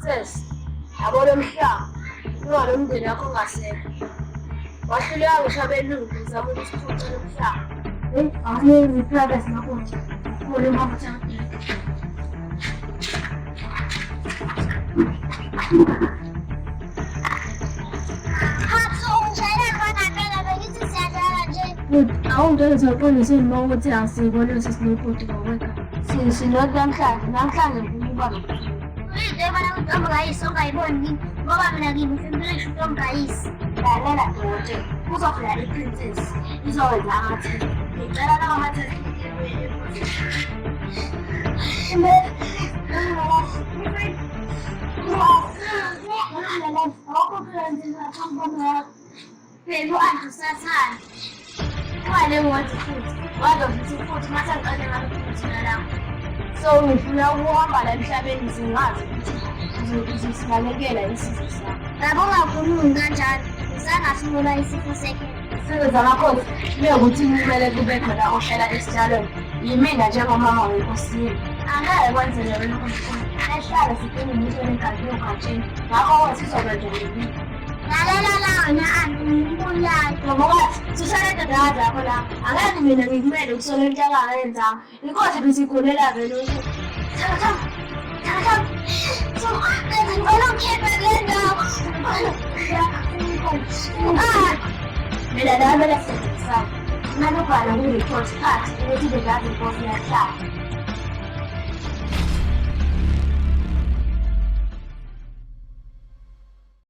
princess. Yabona umhlaba. Umntwana umndeni wakho ongasekho. Wahluleka ngisho abelungu uzama ukusiphuca lomhlaba. Angeke iprivacy nakho nje. Kukhona impamvu yakho. Awungeke siyaxolisa noma ukuthi asikho lesi sinokudi ngokweka. Sinoti namhlanje ngikuba nokuthula. Into ebona ukuthi ongayisi ongayiboni yini ngoba mina ngimfundisha ukuthi ongayisi. Lalela Dorothea, kuzofika i-princess izokwenza amatheli. Ngicela lawo amatheli Phela u-Anti usathanda. Wale ngothi futhi, wazofuthi futhi mase ngiqale ngalokuthina lapho. So ngifuna ukuhamba la emhlabeni singazi ukuthi singalekela isizwe sakho. Yabo ungakhulumi kanjalo, usangasungula isifo sekhe. Senza amakhosi, kuyokuthi kumele kube khona ohlala esitshalweni. Yimina njengomama wenkosini. Angeke kwenzele wena ukuthi ehlala sifike ngisho negazi yogajeni. Ngakho sizokwenza nini? Lalela wena angibulala ngoba sisalede dada yakho la angeke mina ngikumele ukusole into angayenzanga inkosi bisikhulela vele ukuthi mina nami lesenzisana nalubhala kureport phansi ukuthi bekazi inkosi yahlala